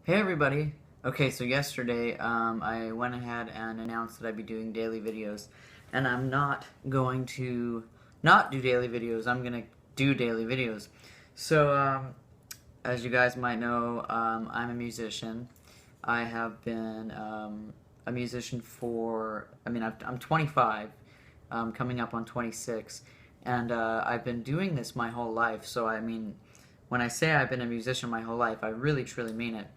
Hey everybody! Okay, so yesterday I went ahead and announced that I'd be doing daily videos, and I'm not going to not do daily videos. I'm gonna do daily videos. So as you guys might know, I'm a musician. I have been a musician for I'm 25, coming up on 26, and I've been doing this my whole life. So when I say I've been a musician my whole life, I really truly mean it.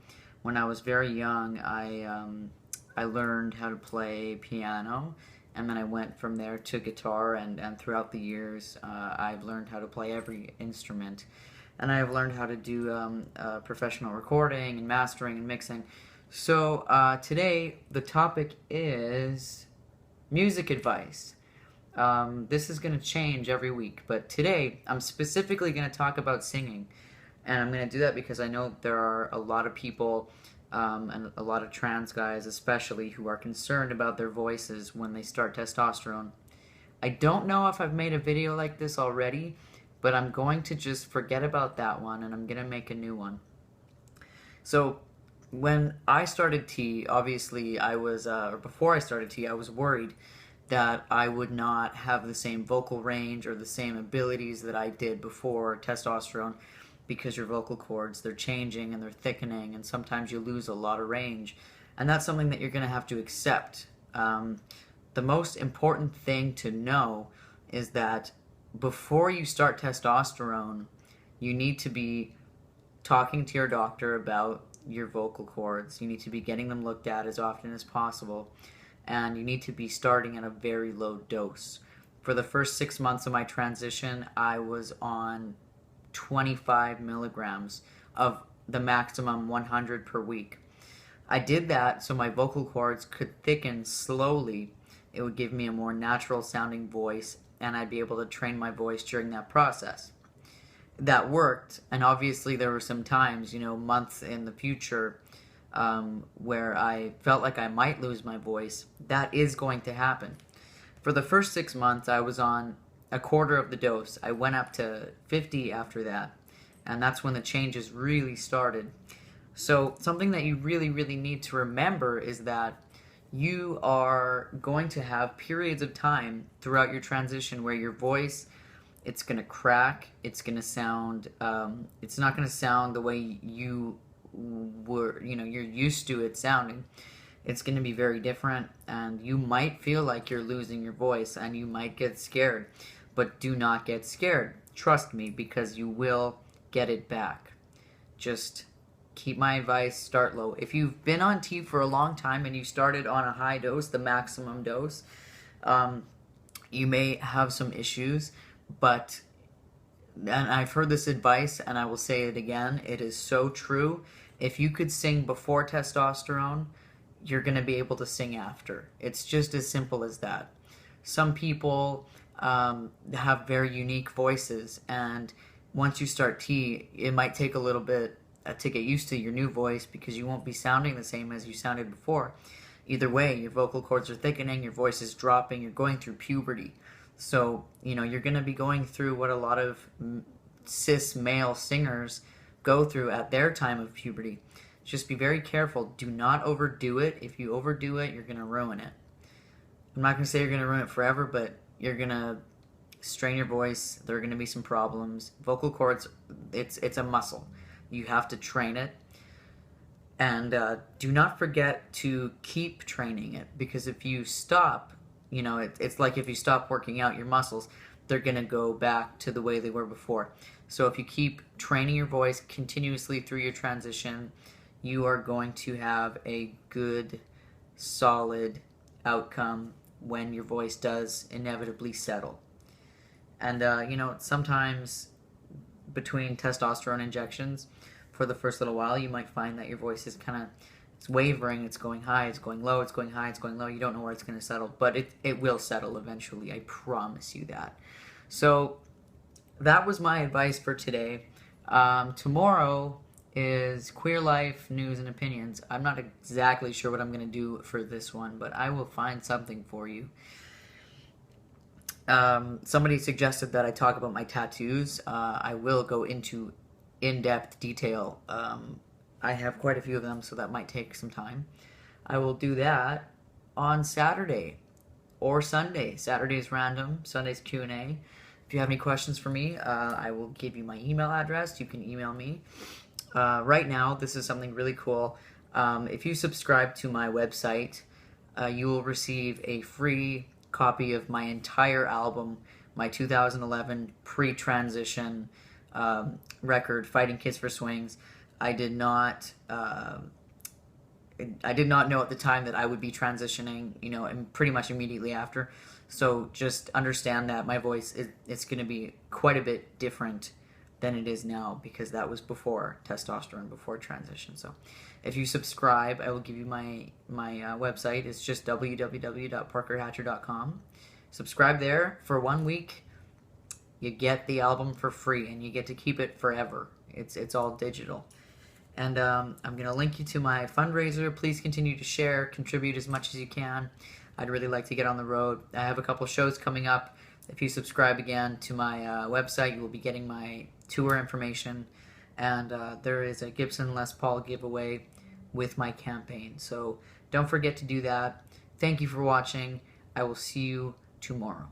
When I was very young, I learned how to play piano, and then I went from there to guitar, and throughout the years, I've learned how to play every instrument, and I've learned how to do professional recording and mastering and mixing. So today, the topic is music advice. This is going to change every week, but today I'm specifically going to talk about singing. And I'm going to do that because I know there are a lot of people, and a lot of trans guys especially, who are concerned about their voices when they start testosterone. I don't know if I've made a video like this already, but I'm going to just forget about that one and I'm going to make a new one. So when I started T, obviously or before I started T, I was worried that I would not have the same vocal range or the same abilities that I did before testosterone, because your vocal cords, they're changing and they're thickening, and sometimes you lose a lot of range, and that's something that you're going to have to accept. The most important thing to know is that before you start testosterone, you need to be talking to your doctor about your vocal cords. You need to be getting them looked at as often as possible, and you need to be starting at a very low dose. For the first 6 months of my transition, I was on 25 milligrams of the maximum 100 per week. I did that so my vocal cords could thicken slowly. It would give me a more natural sounding voice, and I'd be able to train my voice during that process. That worked, and obviously there were some times, months in the future, where I felt like I might lose my voice. That is going to happen. For the first 6 months, I was on a quarter of the dose. I went up to 50 after that, and that's when the changes really started. So something that you really, really need to remember is that you are going to have periods of time throughout your transition where your voice, it's going to crack, it's going to sound, it's not going to sound the way you're used to it sounding. It's going to be very different, and you might feel like you're losing your voice, and you might get scared. But do not get scared. Trust me, because you will get it back. Just keep my advice, start low. If you've been on T for a long time and you started on a high dose, the maximum dose, you may have some issues, and I've heard this advice, and I will say it again, it is so true. If you could sing before testosterone, you're going to be able to sing after. It's just as simple as that. Some people have very unique voices, and once you start T, it might take a little bit to get used to your new voice, because you won't be sounding the same as you sounded before. Either way, your vocal cords are thickening, your voice is dropping, you're going through puberty. So, you're going to be going through what a lot of cis male singers go through at their time of puberty. Just be very careful. Do not overdo it. If you overdo it, you're going to ruin it. I'm not going to say you're going to ruin it forever, but you're going to strain your voice. There are going to be some problems. Vocal cords, it's a muscle. You have to train it. And do not forget to keep training it, because if you stop, it's like if you stop working out your muscles, they're going to go back to the way they were before. So if you keep training your voice continuously through your transition, you are going to have a good, solid outcome when your voice does inevitably settle. And, sometimes between testosterone injections, for the first little while, you might find that your voice is it's wavering, it's going high, it's going low, it's going high, it's going low. You don't know where it's going to settle, but it will settle eventually. I promise you that. So that was my advice for today. Tomorrow is Queer Life News and Opinions. I'm not exactly sure what I'm going to do for this one, but I will find something for you. Somebody suggested that I talk about my tattoos. I will go into in-depth detail I have quite a few of them, so that might take some time. I will do that on Saturday or Sunday. Saturday's random, Sunday's Q&A. If you have any questions for me, I will give you my email address. You can email me. Right now, this is something really cool. If you subscribe to my website, you will receive a free copy of my entire album, my 2011 pre-transition record, Fighting Kids for Swings. I did not know at the time that I would be transitioning, and pretty much immediately after. So just understand that my voice it's going to be quite a bit different than it is now, because that was before testosterone, before transition. So if you subscribe, I will give you my website. It's just www.parkerhatcher.com. Subscribe there for 1 week. You get the album for free, and you get to keep it forever. It's all digital. And I'm going to link you to my fundraiser. Please continue to share, contribute as much as you can. I'd really like to get on the road. I have a couple shows coming up. If you subscribe again to my website, you will be getting my tour information. And there is a Gibson Les Paul giveaway with my campaign. So don't forget to do that. Thank you for watching. I will see you tomorrow.